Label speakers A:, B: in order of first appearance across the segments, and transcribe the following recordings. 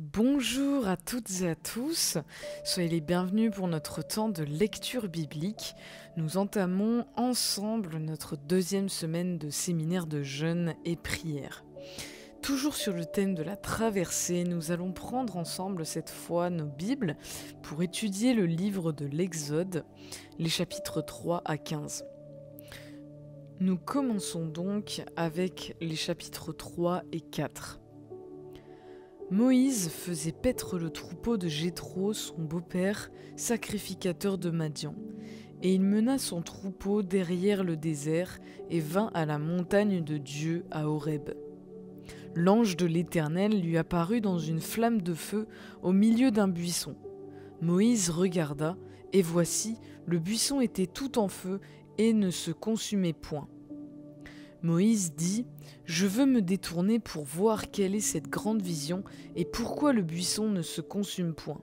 A: Bonjour à toutes et à tous, soyez les bienvenus pour notre temps de lecture biblique. Nous entamons ensemble notre deuxième semaine de séminaire de jeûne et prière. Toujours sur le thème de la traversée, nous allons prendre ensemble cette fois nos Bibles pour étudier le livre de l'Exode, les chapitres 3 à 15. Nous commençons donc avec les chapitres 3 et 4. Moïse faisait paître le troupeau de Jéthro, son beau-père, sacrificateur de Madian. Et il mena son troupeau derrière le désert et vint à la montagne de Dieu à Horeb. L'ange de l'Éternel lui apparut dans une flamme de feu au milieu d'un buisson. Moïse regarda, et voici, le buisson était tout en feu et ne se consumait point. Moïse dit : « Je veux me détourner pour voir quelle est cette grande vision et pourquoi le buisson ne se consume point. »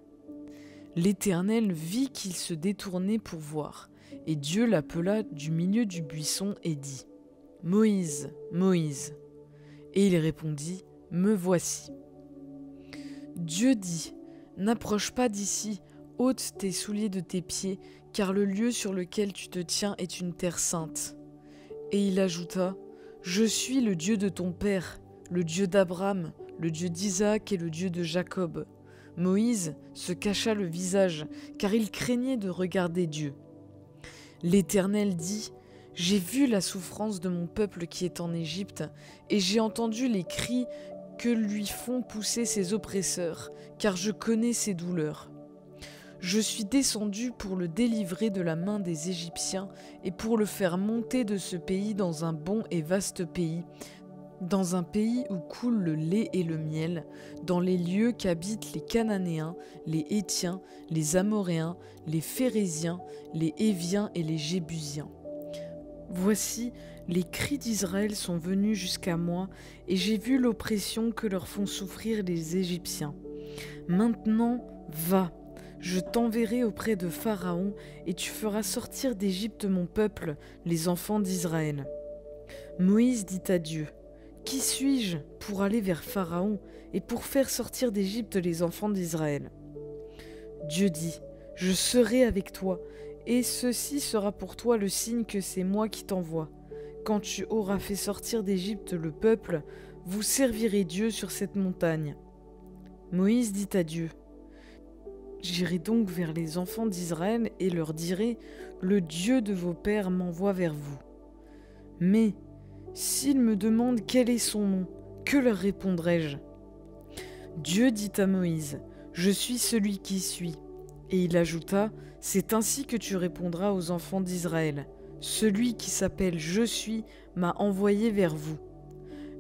A: L'Éternel vit qu'il se détournait pour voir, et Dieu l'appela du milieu du buisson et dit : « Moïse, Moïse. » Et il répondit : « Me voici. » Dieu dit : « N'approche pas d'ici, ôte tes souliers de tes pieds, car le lieu sur lequel tu te tiens est une terre sainte. » Et il ajouta : « Je suis le Dieu de ton père, le Dieu d'Abraham, le Dieu d'Isaac et le Dieu de Jacob. » Moïse se cacha le visage, car il craignait de regarder Dieu. L'Éternel dit : « J'ai vu la souffrance de mon peuple qui est en Égypte, et j'ai entendu les cris que lui font pousser ses oppresseurs, car je connais ses douleurs. Je suis descendu pour le délivrer de la main des Égyptiens et pour le faire monter de ce pays dans un bon et vaste pays, dans un pays où coule le lait et le miel, dans les lieux qu'habitent les Cananéens, les Hétiens, les Amoréens, les Phéréziens, les Héviens et les Jébusiens. Voici, les cris d'Israël sont venus jusqu'à moi, et j'ai vu l'oppression que leur font souffrir les Égyptiens. Maintenant, va, je t'enverrai auprès de Pharaon, et tu feras sortir d'Égypte mon peuple, les enfants d'Israël. » Moïse dit à Dieu : « Qui suis-je pour aller vers Pharaon et pour faire sortir d'Égypte les enfants d'Israël ?» Dieu dit : « Je serai avec toi, et ceci sera pour toi le signe que c'est moi qui t'envoie. Quand tu auras fait sortir d'Égypte le peuple, vous servirez Dieu sur cette montagne. » Moïse dit à Dieu : « J'irai donc vers les enfants d'Israël et leur dirai : le Dieu de vos pères m'envoie vers vous. Mais s'ils me demandent quel est son nom, que leur répondrai-je ? » Dieu dit à Moïse : « Je suis celui qui suis. » Et il ajouta : « C'est ainsi que tu répondras aux enfants d'Israël. Celui qui s'appelle Je suis m'a envoyé vers vous. »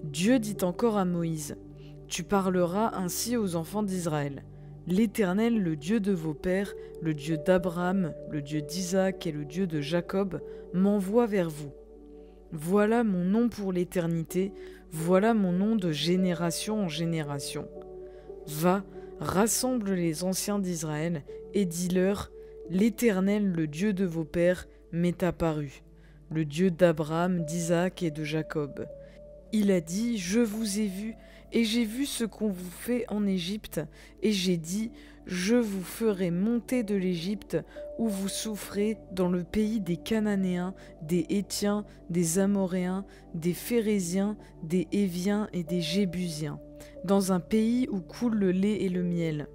A: Dieu dit encore à Moïse : « Tu parleras ainsi aux enfants d'Israël. L'Éternel, le Dieu de vos pères, le Dieu d'Abraham, le Dieu d'Isaac et le Dieu de Jacob, m'envoie vers vous. Voilà mon nom pour l'éternité, voilà mon nom de génération en génération. Va, rassemble les anciens d'Israël et dis-leur : l'Éternel, le Dieu de vos pères, m'est apparu, le Dieu d'Abraham, d'Isaac et de Jacob. Il a dit : je vous ai vu, et j'ai vu ce qu'on vous fait en Égypte, et j'ai dit : je vous ferai monter de l'Égypte, où vous souffrez, dans le pays des Cananéens, des Hétiens, des Amoréens, des Phéréziens, des Héviens et des Jébusiens, dans un pays où coule le lait et le miel.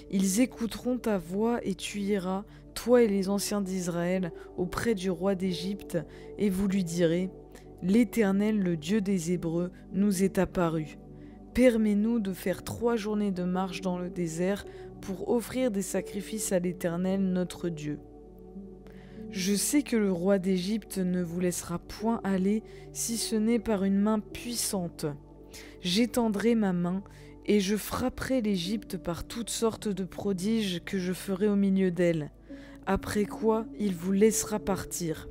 A: Ils écouteront ta voix et tu iras, toi et les anciens d'Israël, auprès du roi d'Égypte, et vous lui direz : l'Éternel, le Dieu des Hébreux, nous est apparu. Permets-nous de faire 3 journées de marche dans le désert pour offrir des sacrifices à l'Éternel, notre Dieu. Je sais que le roi d'Égypte ne vous laissera point aller si ce n'est par une main puissante. J'étendrai ma main et je frapperai l'Égypte par toutes sortes de prodiges que je ferai au milieu d'elle, après quoi il vous laissera partir.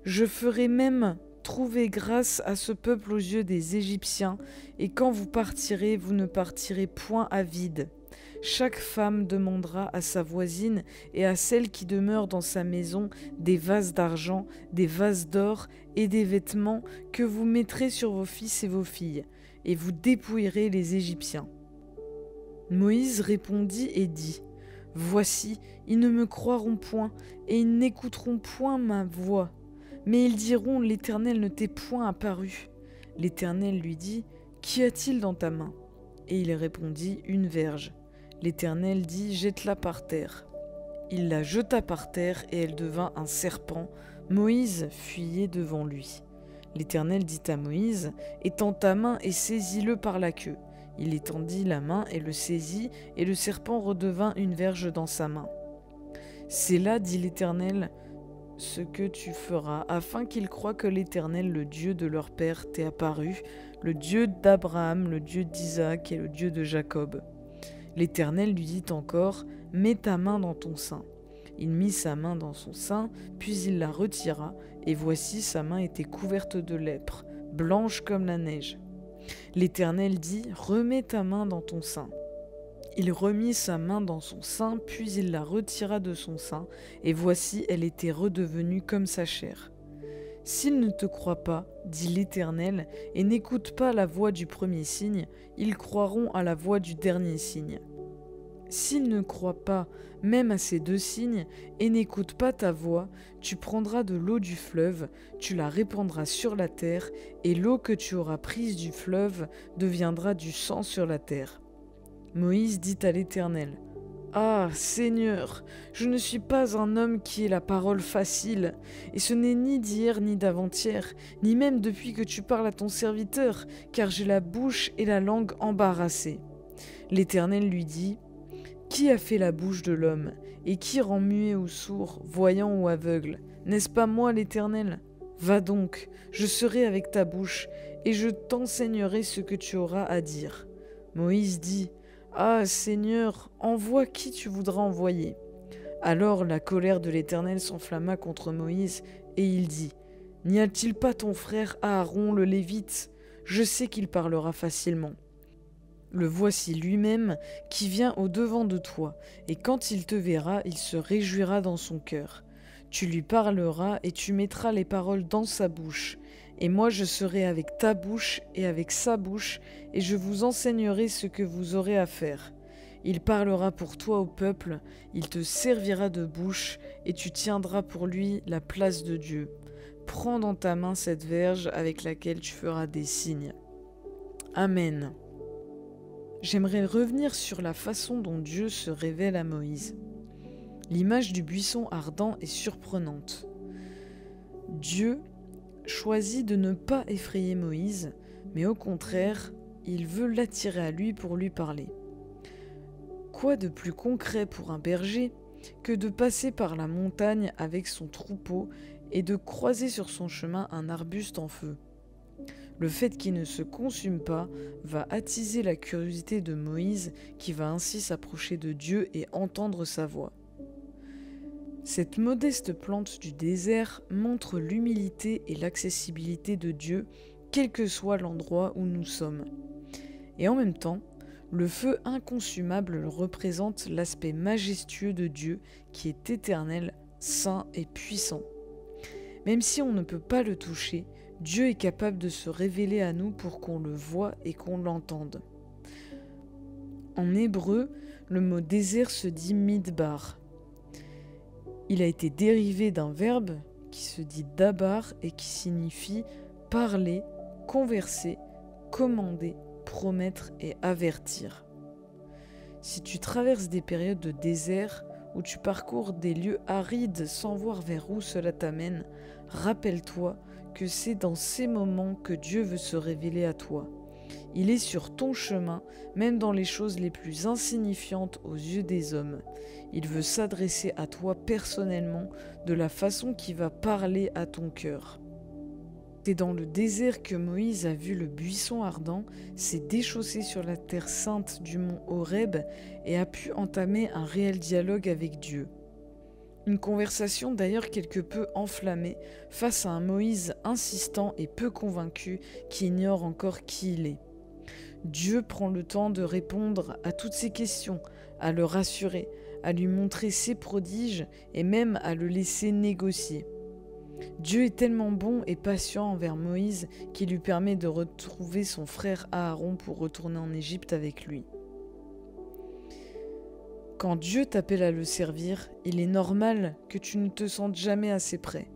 A: Je ferai même trouver grâce à ce peuple aux yeux des Égyptiens, et quand vous partirez, vous ne partirez point à vide. Chaque femme demandera à sa voisine et à celle qui demeure dans sa maison des vases d'argent, des vases d'or et des vêtements que vous mettrez sur vos fils et vos filles, et vous dépouillerez les Égyptiens. Moïse répondit et dit : « Voici, ils ne me croiront point, et ils n'écouteront point ma voix. Mais ils diront : L'Éternel ne t'est point apparu. L'Éternel lui dit : Qu'y a-t-il dans ta main ? Et il répondit : Une verge. L'Éternel dit : Jette-la par terre. Il la jeta par terre, et elle devint un serpent. Moïse fuyait devant lui. L'Éternel dit à Moïse : Étends ta main et saisis-le par la queue. Il étendit la main et le saisit, et le serpent redevint une verge dans sa main. C'est là, dit l'Éternel, ce que tu feras, afin qu'ils croient que l'Éternel, le Dieu de leur père, t'est apparu, le Dieu d'Abraham, le Dieu d'Isaac et le Dieu de Jacob. L'Éternel lui dit encore : Mets ta main dans ton sein. Il mit sa main dans son sein, puis il la retira, et voici sa main était couverte de lèpre, blanche comme la neige. L'Éternel dit : Remets ta main dans ton sein. Il remit sa main dans son sein, puis il la retira de son sein, et voici elle était redevenue comme sa chair. S'ils ne te croient pas, dit l'Éternel, et n'écoutent pas la voix du premier signe, ils croiront à la voix du dernier signe. S'ils ne croient pas même à ces 2 signes, et n'écoutent pas ta voix, tu prendras de l'eau du fleuve, tu la répandras sur la terre, et l'eau que tu auras prise du fleuve deviendra du sang sur la terre. Moïse dit à l'Éternel : Ah, Seigneur, je ne suis pas un homme qui ait la parole facile, et ce n'est ni d'hier ni d'avant-hier, ni même depuis que tu parles à ton serviteur, car j'ai la bouche et la langue embarrassées. L'Éternel lui dit : Qui a fait la bouche de l'homme, et qui rend muet ou sourd, voyant ou aveugle ? N'est-ce pas moi, l'Éternel ? Va donc, je serai avec ta bouche, et je t'enseignerai ce que tu auras à dire. Moïse dit : Ah, Seigneur, envoie qui tu voudras envoyer. Alors la colère de l'Éternel s'enflamma contre Moïse, et il dit : N'y a-t-il pas ton frère Aaron le Lévite ? Je sais qu'il parlera facilement. Le voici lui-même qui vient au-devant de toi, et quand il te verra, il se réjouira dans son cœur. Tu lui parleras et tu mettras les paroles dans sa bouche. Et moi je serai avec ta bouche et avec sa bouche, et je vous enseignerai ce que vous aurez à faire. Il parlera pour toi au peuple, il te servira de bouche, et tu tiendras pour lui la place de Dieu. Prends dans ta main cette verge avec laquelle tu feras des signes. Amen. J'aimerais revenir sur la façon dont Dieu se révèle à Moïse. L'image du buisson ardent est surprenante. Dieu choisit de ne pas effrayer Moïse, mais au contraire, il veut l'attirer à lui pour lui parler. Quoi de plus concret pour un berger que de passer par la montagne avec son troupeau et de croiser sur son chemin un arbuste en feu ? Le fait qu'il ne se consume pas va attiser la curiosité de Moïse, qui va ainsi s'approcher de Dieu et entendre sa voix. Cette modeste plante du désert montre l'humilité et l'accessibilité de Dieu, quel que soit l'endroit où nous sommes. Et en même temps, le feu inconsumable représente l'aspect majestueux de Dieu qui est éternel, saint et puissant. Même si on ne peut pas le toucher, Dieu est capable de se révéler à nous pour qu'on le voie et qu'on l'entende. En hébreu, le mot désert se dit midbar. Il a été dérivé d'un verbe qui se dit dabar et qui signifie parler, converser, commander, promettre et avertir. Si tu traverses des périodes de désert où tu parcours des lieux arides sans voir vers où cela t'amène, rappelle-toi que c'est dans ces moments que Dieu veut se révéler à toi. Il est sur ton chemin, même dans les choses les plus insignifiantes aux yeux des hommes. Il veut s'adresser à toi personnellement de la façon qui va parler à ton cœur. C'est dans le désert que Moïse a vu le buisson ardent, s'est déchaussé sur la terre sainte du mont Horeb et a pu entamer un réel dialogue avec Dieu. Une conversation d'ailleurs quelque peu enflammée face à un Moïse insistant et peu convaincu qui ignore encore qui il est. Dieu prend le temps de répondre à toutes ces questions, à le rassurer, à lui montrer ses prodiges et même à le laisser négocier. Dieu est tellement bon et patient envers Moïse qu'il lui permet de retrouver son frère Aaron pour retourner en Égypte avec lui. Quand Dieu t'appelle à le servir, il est normal que tu ne te sentes jamais assez prêt.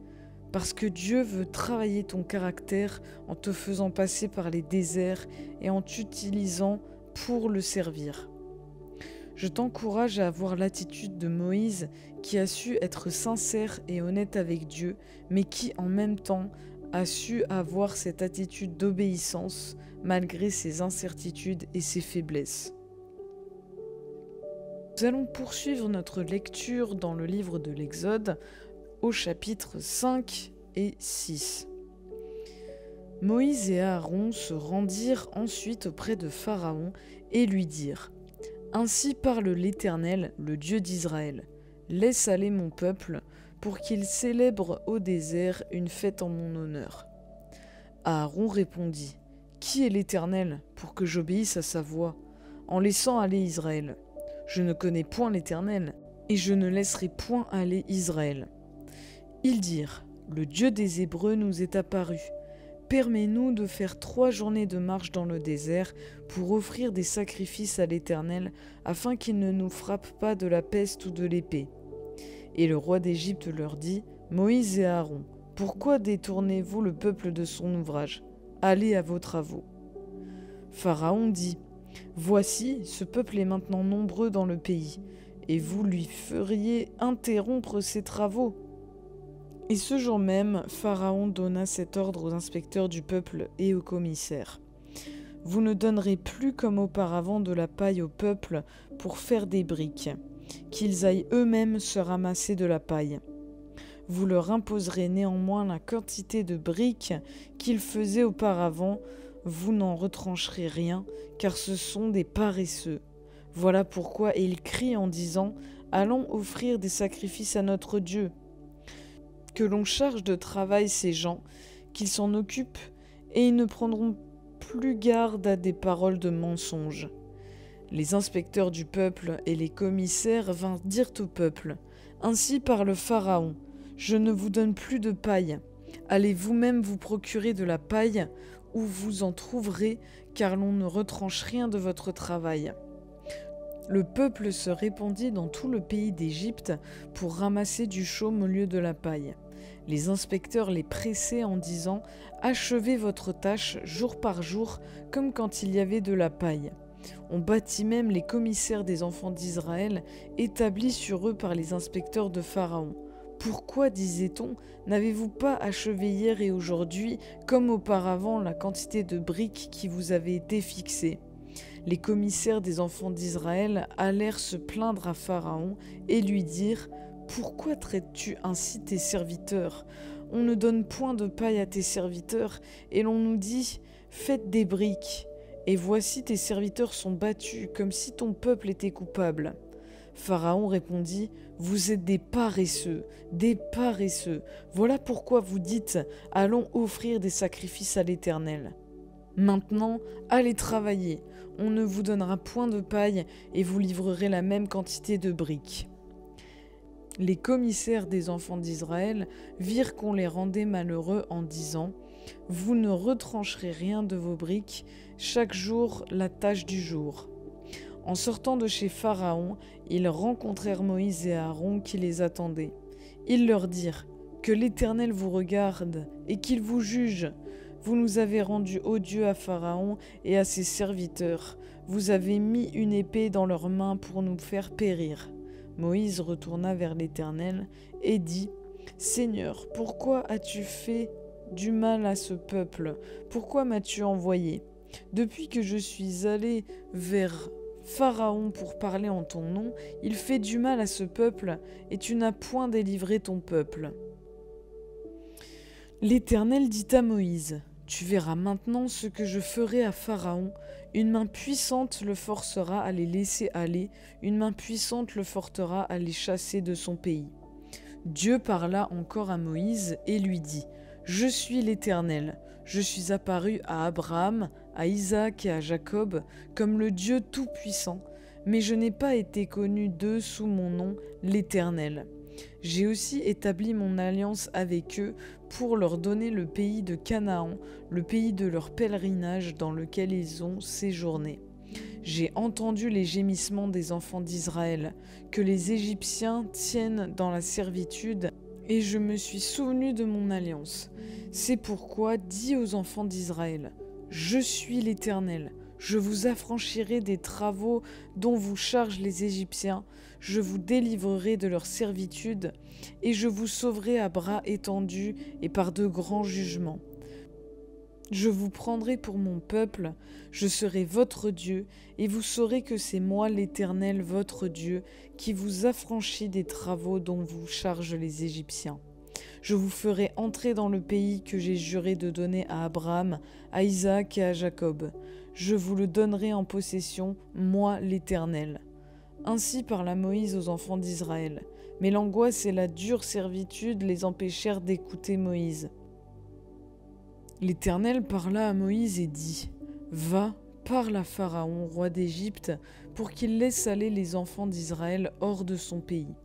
A: Parce que Dieu veut travailler ton caractère en te faisant passer par les déserts et en t'utilisant pour le servir. Je t'encourage à avoir l'attitude de Moïse qui a su être sincère et honnête avec Dieu, mais qui en même temps a su avoir cette attitude d'obéissance malgré ses incertitudes et ses faiblesses. Nous allons poursuivre notre lecture dans le livre de l'Exode au chapitre 5 et 6. Moïse et Aaron se rendirent ensuite auprès de Pharaon et lui dirent : Ainsi parle l'Éternel, le Dieu d'Israël. Laisse aller mon peuple, pour qu'il célèbre au désert une fête en mon honneur. Aaron répondit : Qui est l'Éternel, pour que j'obéisse à sa voix, en laissant aller Israël ? Je ne connais point l'Éternel, et je ne laisserai point aller Israël. Ils dirent : Le Dieu des Hébreux nous est apparu. Permets-nous de faire 3 journées de marche dans le désert pour offrir des sacrifices à l'Éternel, afin qu'il ne nous frappe pas de la peste ou de l'épée. Et le roi d'Égypte leur dit : Moïse et Aaron, pourquoi détournez-vous le peuple de son ouvrage ? Allez à vos travaux. Pharaon dit : Voici, ce peuple est maintenant nombreux dans le pays, et vous lui feriez interrompre ses travaux. Et ce jour même, Pharaon donna cet ordre aux inspecteurs du peuple et aux commissaires. Vous ne donnerez plus comme auparavant de la paille au peuple pour faire des briques, qu'ils aillent eux-mêmes se ramasser de la paille. Vous leur imposerez néanmoins la quantité de briques qu'ils faisaient auparavant, vous n'en retrancherez rien, car ce sont des paresseux. Voilà pourquoi ils crient en disant : Allons offrir des sacrifices à notre Dieu. Que l'on charge de travail ces gens, qu'ils s'en occupent, et ils ne prendront plus garde à des paroles de mensonges. Les inspecteurs du peuple et les commissaires vinrent dire au peuple : Ainsi parle Pharaon, je ne vous donne plus de paille. Allez vous-même vous procurer de la paille, où vous en trouverez, car l'on ne retranche rien de votre travail. Le peuple se répandit dans tout le pays d'Égypte pour ramasser du chaume au lieu de la paille. Les inspecteurs les pressaient en disant : Achevez votre tâche jour par jour, comme quand il y avait de la paille. On battit même les commissaires des enfants d'Israël, établis sur eux par les inspecteurs de Pharaon. Pourquoi, disait-on, n'avez-vous pas achevé hier et aujourd'hui, comme auparavant, la quantité de briques qui vous avait été fixée ? Les commissaires des enfants d'Israël allèrent se plaindre à Pharaon et lui dirent : Pourquoi traites-tu ainsi tes serviteurs ? On ne donne point de paille à tes serviteurs, et l'on nous dit : Faites des briques. Et voici tes serviteurs sont battus, comme si ton peuple était coupable. Pharaon répondit : Vous êtes des paresseux, des paresseux. Voilà pourquoi vous dites : Allons offrir des sacrifices à l'Éternel. Maintenant, allez travailler. On ne vous donnera point de paille et vous livrerez la même quantité de briques. Les commissaires des enfants d'Israël virent qu'on les rendait malheureux en disant : Vous ne retrancherez rien de vos briques, chaque jour la tâche du jour. En sortant de chez Pharaon, ils rencontrèrent Moïse et Aaron qui les attendaient. Ils leur dirent : Que l'Éternel vous regarde et qu'il vous juge. Vous nous avez rendus odieux à Pharaon et à ses serviteurs. Vous avez mis une épée dans leurs mains pour nous faire périr. Moïse retourna vers l'Éternel et dit : Seigneur, pourquoi as-tu fait du mal à ce peuple ? Pourquoi m'as-tu envoyé ? Depuis que je suis allé vers Pharaon pour parler en ton nom, il fait du mal à ce peuple et tu n'as point délivré ton peuple. L'Éternel dit à Moïse : Tu verras maintenant ce que je ferai à Pharaon. Une main puissante le forcera à les laisser aller, une main puissante le forcera à les chasser de son pays. Dieu parla encore à Moïse et lui dit : Je suis l'Éternel. Je suis apparu à Abraham, à Isaac et à Jacob comme le Dieu Tout-Puissant, mais je n'ai pas été connu d'eux sous mon nom, l'Éternel. J'ai aussi établi mon alliance avec eux pour leur donner le pays de Canaan, le pays de leur pèlerinage dans lequel ils ont séjourné. J'ai entendu les gémissements des enfants d'Israël, que les Égyptiens tiennent dans la servitude, et je me suis souvenu de mon alliance. C'est pourquoi dis aux enfants d'Israël, je suis l'Éternel, je vous affranchirai des travaux dont vous chargent les Égyptiens, je vous délivrerai de leur servitude, et je vous sauverai à bras étendus et par de grands jugements. Je vous prendrai pour mon peuple, je serai votre Dieu, et vous saurez que c'est moi l'Éternel, votre Dieu, qui vous affranchit des travaux dont vous chargent les Égyptiens. Je vous ferai entrer dans le pays que j'ai juré de donner à Abraham, à Isaac et à Jacob. Je vous le donnerai en possession, moi l'Éternel. Ainsi parla Moïse aux enfants d'Israël. Mais l'angoisse et la dure servitude les empêchèrent d'écouter Moïse. L'Éternel parla à Moïse et dit : Va, parle à Pharaon, roi d'Égypte, pour qu'il laisse aller les enfants d'Israël hors de son pays.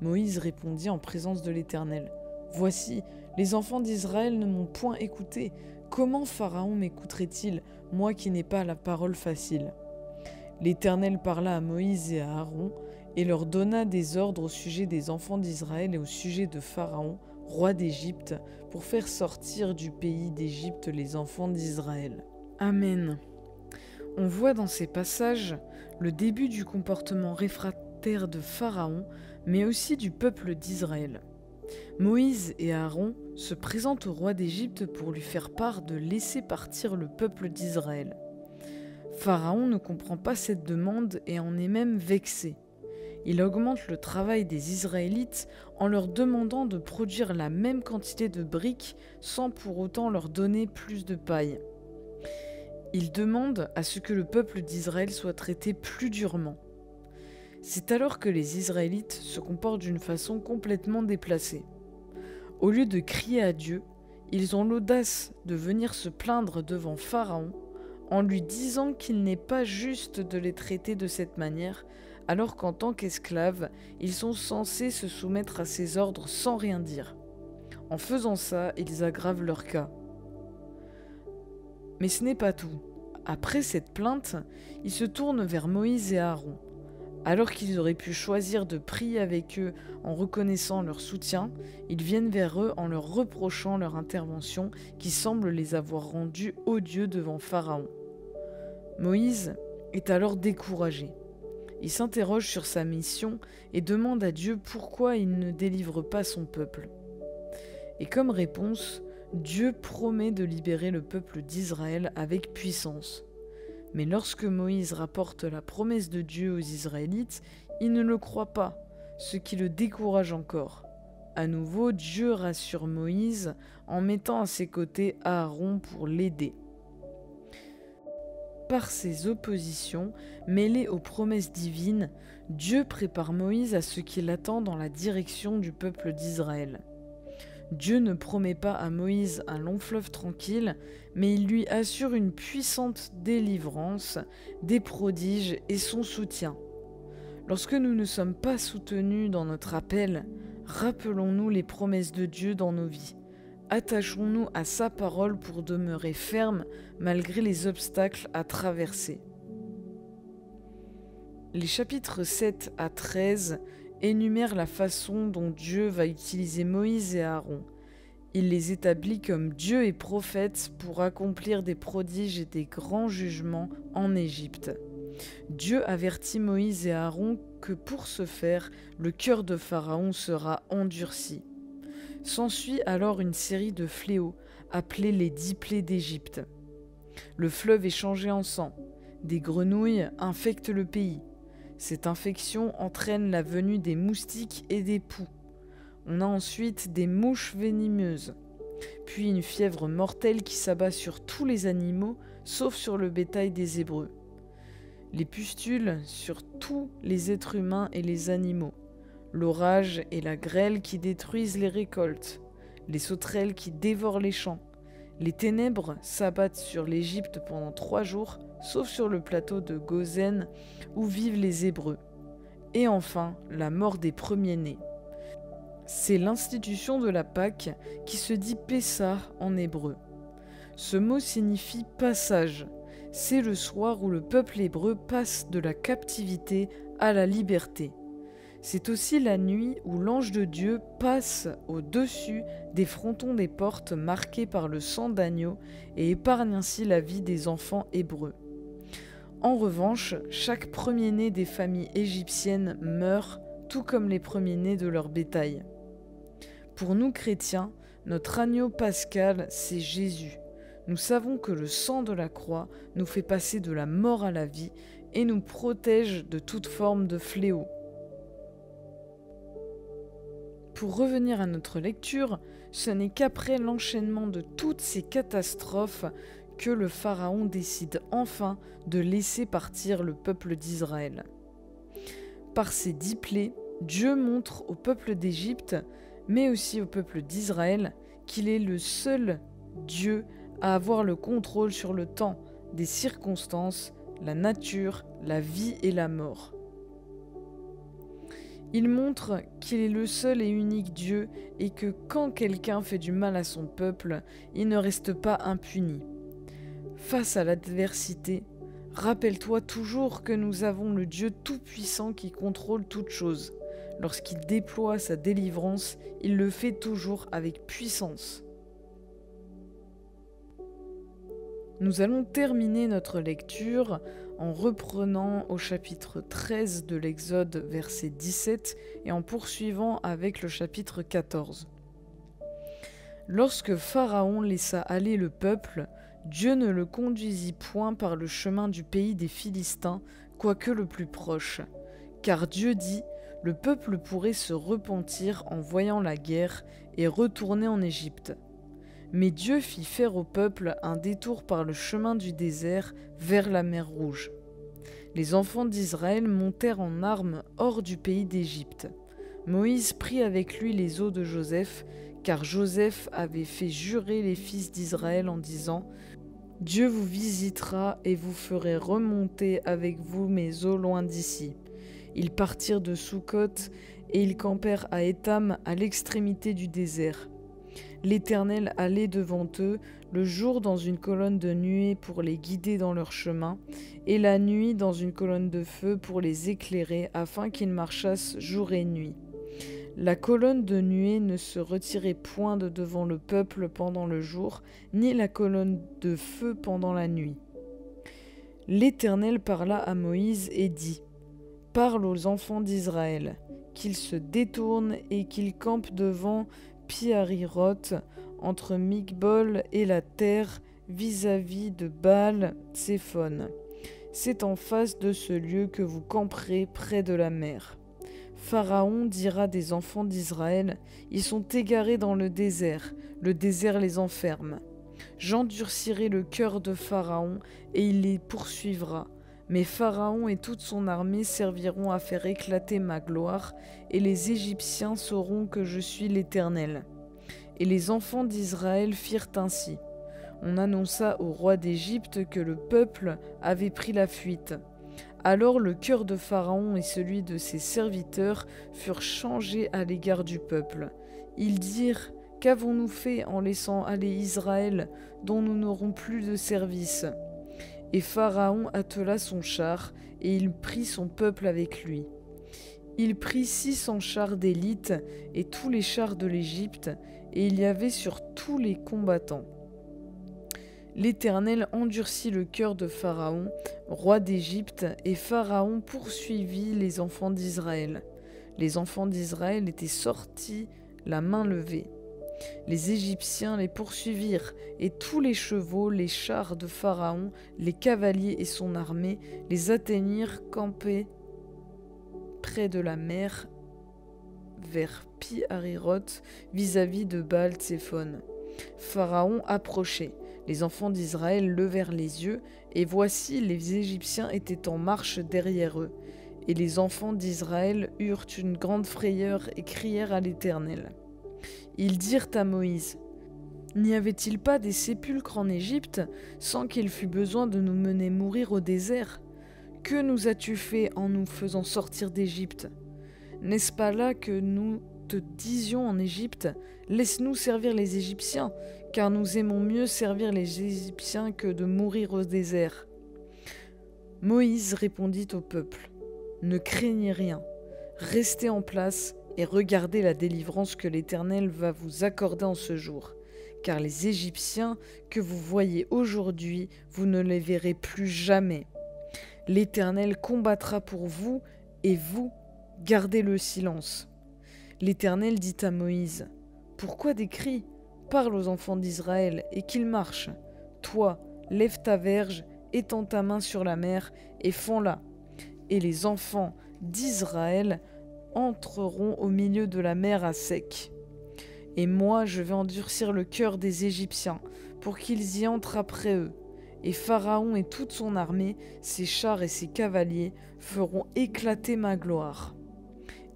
A: Moïse répondit en présence de l'Éternel : Voici, les enfants d'Israël ne m'ont point écouté. Comment Pharaon m'écouterait-il, moi qui n'ai pas la parole facile ? L'Éternel parla à Moïse et à Aaron, et leur donna des ordres au sujet des enfants d'Israël et au sujet de Pharaon, roi d'Égypte, pour faire sortir du pays d'Égypte les enfants d'Israël. Amen. On voit dans ces passages le début du comportement réfractaire de Pharaon, mais aussi du peuple d'Israël. Moïse et Aaron se présentent au roi d'Égypte pour lui faire part de laisser partir le peuple d'Israël. Pharaon ne comprend pas cette demande et en est même vexé. Il augmente le travail des Israélites en leur demandant de produire la même quantité de briques sans pour autant leur donner plus de paille. Il demande à ce que le peuple d'Israël soit traité plus durement. C'est alors que les Israélites se comportent d'une façon complètement déplacée. Au lieu de crier à Dieu, ils ont l'audace de venir se plaindre devant Pharaon en lui disant qu'il n'est pas juste de les traiter de cette manière, alors qu'en tant qu'esclaves, ils sont censés se soumettre à ses ordres sans rien dire. En faisant ça, ils aggravent leur cas. Mais ce n'est pas tout. Après cette plainte, ils se tournent vers Moïse et Aaron. Alors qu'ils auraient pu choisir de prier avec eux en reconnaissant leur soutien, ils viennent vers eux en leur reprochant leur intervention qui semble les avoir rendus odieux devant Pharaon. Moïse est alors découragé. Il s'interroge sur sa mission et demande à Dieu pourquoi il ne délivre pas son peuple. Et comme réponse, Dieu promet de libérer le peuple d'Israël avec puissance. Mais lorsque Moïse rapporte la promesse de Dieu aux Israélites, ils ne le croient pas, ce qui le décourage encore. À nouveau, Dieu rassure Moïse en mettant à ses côtés Aaron pour l'aider. Par ses oppositions, mêlées aux promesses divines, Dieu prépare Moïse à ce qu'il attend dans la direction du peuple d'Israël. Dieu ne promet pas à Moïse un long fleuve tranquille, mais il lui assure une puissante délivrance, des prodiges et son soutien. Lorsque nous ne sommes pas soutenus dans notre appel, rappelons-nous les promesses de Dieu dans nos vies. Attachons-nous à sa parole pour demeurer fermes malgré les obstacles à traverser. Les chapitres 7 à 13 énumèrent la façon dont Dieu va utiliser Moïse et Aaron. Il les établit comme Dieu et prophètes pour accomplir des prodiges et des grands jugements en Égypte. Dieu avertit Moïse et Aaron que pour ce faire, le cœur de Pharaon sera endurci. S'ensuit alors une série de fléaux, appelés les 10 plaies d'Égypte. Le fleuve est changé en sang, des grenouilles infectent le pays. Cette infection entraîne la venue des moustiques et des poux. On a ensuite des mouches venimeuses, puis une fièvre mortelle qui s'abat sur tous les animaux, sauf sur le bétail des Hébreux. Les pustules sur tous les êtres humains et les animaux. L'orage et la grêle qui détruisent les récoltes, les sauterelles qui dévorent les champs. Les ténèbres s'abattent sur l'Égypte pendant 3 jours, sauf sur le plateau de Gozen où vivent les Hébreux. Et enfin, la mort des premiers-nés. C'est l'institution de la Pâque qui se dit Pessah en hébreu. Ce mot signifie passage. C'est le soir où le peuple hébreu passe de la captivité à la liberté. C'est aussi la nuit où l'ange de Dieu passe au-dessus des frontons des portes marquées par le sang d'agneau et épargne ainsi la vie des enfants hébreux. En revanche, chaque premier-né des familles égyptiennes meurt, tout comme les premiers-nés de leur bétail. Pour nous chrétiens, notre agneau pascal, c'est Jésus. Nous savons que le sang de la croix nous fait passer de la mort à la vie et nous protège de toute forme de fléau. Pour revenir à notre lecture, ce n'est qu'après l'enchaînement de toutes ces catastrophes que le Pharaon décide enfin de laisser partir le peuple d'Israël. Par ces 10 plaies, Dieu montre au peuple d'Égypte, mais aussi au peuple d'Israël, qu'il est le seul Dieu à avoir le contrôle sur le temps, des circonstances, la nature, la vie et la mort. Il montre qu'il est le seul et unique Dieu et que quand quelqu'un fait du mal à son peuple, il ne reste pas impuni. Face à l'adversité, rappelle-toi toujours que nous avons le Dieu tout-puissant qui contrôle toutes choses. Lorsqu'il déploie sa délivrance, il le fait toujours avec puissance. Nous allons terminer notre lecture en reprenant au chapitre 13 de l'Exode, verset 17, et en poursuivant avec le chapitre 14. Lorsque Pharaon laissa aller le peuple, Dieu ne le conduisit point par le chemin du pays des Philistins, quoique le plus proche. Car Dieu dit, le peuple pourrait se repentir en voyant la guerre et retourner en Égypte. Mais Dieu fit faire au peuple un détour par le chemin du désert vers la mer Rouge. Les enfants d'Israël montèrent en armes hors du pays d'Égypte. Moïse prit avec lui les os de Joseph, car Joseph avait fait jurer les fils d'Israël en disant « Dieu vous visitera et vous ferez remonter avec vous mes os loin d'ici. » Ils partirent de Soukot et ils campèrent à Étam à l'extrémité du désert. L'Éternel allait devant eux, le jour dans une colonne de nuée pour les guider dans leur chemin, et la nuit dans une colonne de feu pour les éclairer, afin qu'ils marchassent jour et nuit. La colonne de nuée ne se retirait point de devant le peuple pendant le jour, ni la colonne de feu pendant la nuit. L'Éternel parla à Moïse et dit « Parle aux enfants d'Israël, qu'ils se détournent et qu'ils campent devant Pi-Hahiroth, entre Migbol et la terre, vis-à-vis de Baal-Tséphon. C'est en face de ce lieu que vous camperez près de la mer. Pharaon dira des enfants d'Israël, ils sont égarés dans le désert les enferme. J'endurcirai le cœur de Pharaon et il les poursuivra. Mais Pharaon et toute son armée serviront à faire éclater ma gloire, et les Égyptiens sauront que je suis l'Éternel. » Et les enfants d'Israël firent ainsi. On annonça au roi d'Égypte que le peuple avait pris la fuite. Alors le cœur de Pharaon et celui de ses serviteurs furent changés à l'égard du peuple. Ils dirent « Qu'avons-nous fait en laissant aller Israël, dont nous n'aurons plus de service ?» Et Pharaon attela son char, et il prit son peuple avec lui. Il prit 600 chars d'élite, et tous les chars de l'Égypte, et il y avait sur tous les combattants. L'Éternel endurcit le cœur de Pharaon, roi d'Égypte, et Pharaon poursuivit les enfants d'Israël. Les enfants d'Israël étaient sortis la main levée. Les Égyptiens les poursuivirent, et tous les chevaux, les chars de Pharaon, les cavaliers et son armée les atteignirent campés près de la mer, vers Pi-Hahiroth, vis-à-vis de Baal-Tséphon. Pharaon approchait. Les enfants d'Israël levèrent les yeux, et voici les Égyptiens étaient en marche derrière eux. Et les enfants d'Israël eurent une grande frayeur et crièrent à l'Éternel. Ils dirent à Moïse, « N'y avait-il pas des sépulcres en Égypte, sans qu'il fût besoin de nous mener mourir au désert? Que nous as-tu fait en nous faisant sortir d'Égypte? N'est-ce pas là que nous te disions en Égypte, laisse-nous servir les Égyptiens, car nous aimons mieux servir les Égyptiens que de mourir au désert. » Moïse répondit au peuple, « Ne craignez rien, restez en place et regardez la délivrance que l'Éternel va vous accorder en ce jour. Car les Égyptiens que vous voyez aujourd'hui, vous ne les verrez plus jamais. L'Éternel combattra pour vous, et vous, gardez le silence. » L'Éternel dit à Moïse, « Pourquoi des cris ? Parle aux enfants d'Israël et qu'ils marchent. Toi, lève ta verge, étends ta main sur la mer et fends-la. Et les enfants d'Israël entreront au milieu de la mer à sec. Et moi, je vais endurcir le cœur des Égyptiens pour qu'ils y entrent après eux. Et Pharaon et toute son armée, ses chars et ses cavaliers, feront éclater ma gloire.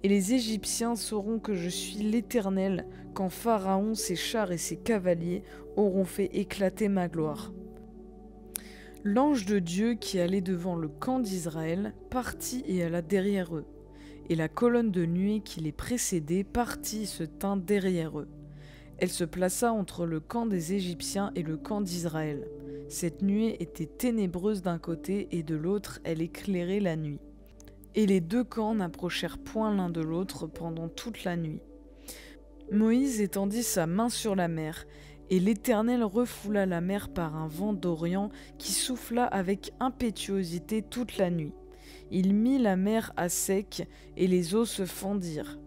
A: Et les Égyptiens sauront que je suis l'Éternel quand Pharaon, ses chars et ses cavaliers auront fait éclater ma gloire. » L'ange de Dieu qui allait devant le camp d'Israël partit et alla derrière eux. Et la colonne de nuée qui les précédait partit et se tint derrière eux. Elle se plaça entre le camp des Égyptiens et le camp d'Israël. Cette nuée était ténébreuse d'un côté et de l'autre elle éclairait la nuit. Et les deux camps n'approchèrent point l'un de l'autre pendant toute la nuit. Moïse étendit sa main sur la mer, et l'Éternel refoula la mer par un vent d'Orient qui souffla avec impétuosité toute la nuit. Il mit la mer à sec, et les eaux se fendirent.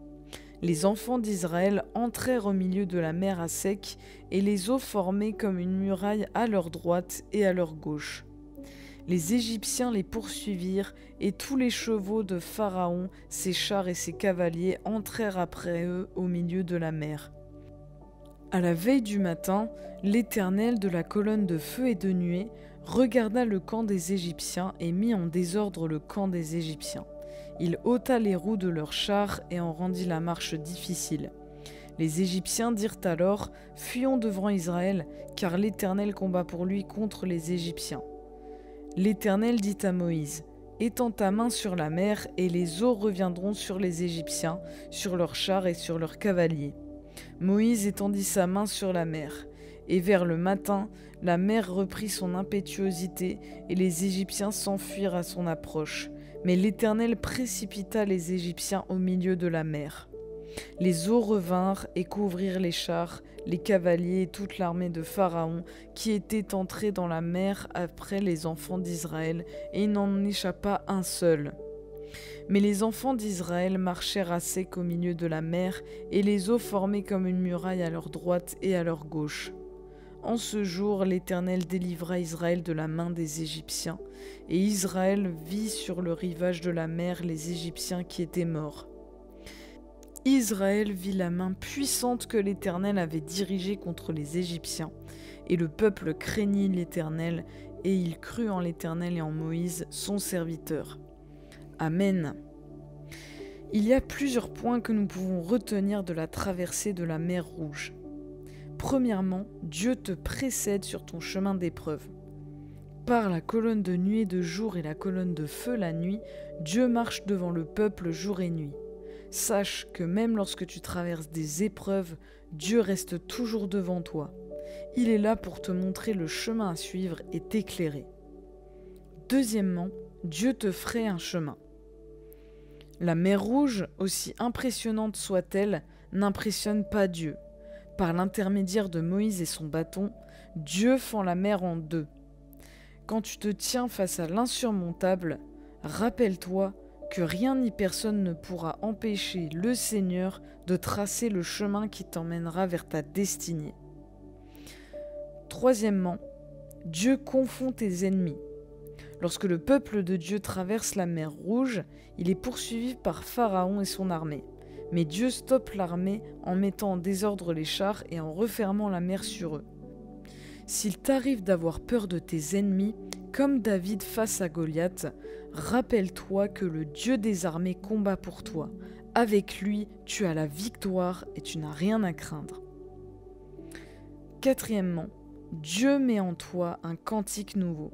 A: Les enfants d'Israël entrèrent au milieu de la mer à sec, et les eaux formaient comme une muraille à leur droite et à leur gauche. Les Égyptiens les poursuivirent, et tous les chevaux de Pharaon, ses chars et ses cavaliers entrèrent après eux au milieu de la mer. À la veille du matin, l'Éternel de la colonne de feu et de nuée regarda le camp des Égyptiens et mit en désordre le camp des Égyptiens. Il ôta les roues de leurs chars et en rendit la marche difficile. Les Égyptiens dirent alors « Fuyons devant Israël, car l'Éternel combat pour lui contre les Égyptiens. » L'Éternel dit à Moïse « Étends ta main sur la mer, et les eaux reviendront sur les Égyptiens, sur leurs chars et sur leurs cavaliers. » Moïse étendit sa main sur la mer, et vers le matin, la mer reprit son impétuosité, et les Égyptiens s'enfuirent à son approche. Mais l'Éternel précipita les Égyptiens au milieu de la mer. Les eaux revinrent et couvrirent les chars, les cavaliers et toute l'armée de Pharaon, qui était entrée dans la mer après les enfants d'Israël, et il n'en échappa un seul. Mais les enfants d'Israël marchèrent à sec au milieu de la mer, et les eaux formaient comme une muraille à leur droite et à leur gauche. En ce jour, l'Éternel délivra Israël de la main des Égyptiens, et Israël vit sur le rivage de la mer les Égyptiens qui étaient morts. Israël vit la main puissante que l'Éternel avait dirigée contre les Égyptiens, et le peuple craignit l'Éternel, et il crut en l'Éternel et en Moïse, son serviteur. Amen. Il y a plusieurs points que nous pouvons retenir de la traversée de la mer Rouge. Premièrement, Dieu te précède sur ton chemin d'épreuve. Par la colonne de nuée de jour et la colonne de feu la nuit, Dieu marche devant le peuple jour et nuit. Sache que même lorsque tu traverses des épreuves, Dieu reste toujours devant toi. Il est là pour te montrer le chemin à suivre et t'éclairer. Deuxièmement, Dieu te ferait un chemin. La mer Rouge, aussi impressionnante soit-elle, n'impressionne pas Dieu. Par l'intermédiaire de Moïse et son bâton, Dieu fend la mer en deux. Quand tu te tiens face à l'insurmontable, rappelle-toi que rien ni personne ne pourra empêcher le Seigneur de tracer le chemin qui t'emmènera vers ta destinée. Troisièmement, Dieu confond tes ennemis. Lorsque le peuple de Dieu traverse la mer Rouge, il est poursuivi par Pharaon et son armée. Mais Dieu stoppe l'armée en mettant en désordre les chars et en refermant la mer sur eux. S'il t'arrive d'avoir peur de tes ennemis, comme David face à Goliath, rappelle-toi que le Dieu des armées combat pour toi. Avec lui, tu as la victoire et tu n'as rien à craindre. Quatrièmement, Dieu met en toi un cantique nouveau.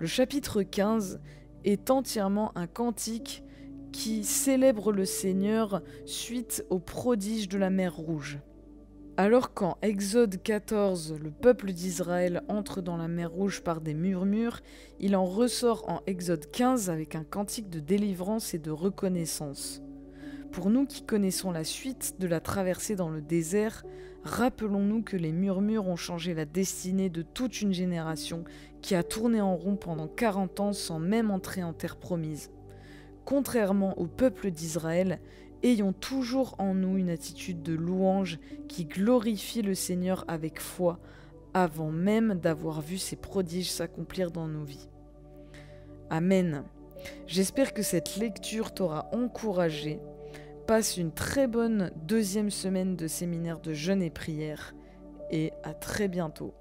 A: Le chapitre 15 est entièrement un cantique qui célèbre le Seigneur suite aux prodiges de la mer Rouge. Alors qu'en Exode 14, le peuple d'Israël entre dans la mer Rouge par des murmures, il en ressort en Exode 15 avec un cantique de délivrance et de reconnaissance. Pour nous qui connaissons la suite de la traversée dans le désert, rappelons-nous que les murmures ont changé la destinée de toute une génération qui a tourné en rond pendant 40 ans sans même entrer en terre promise. Contrairement au peuple d'Israël, ayons toujours en nous une attitude de louange qui glorifie le Seigneur avec foi, avant même d'avoir vu ses prodiges s'accomplir dans nos vies. Amen. J'espère que cette lecture t'aura encouragé. Passe une très bonne 2e semaine de séminaire de jeûne et prière, et à très bientôt.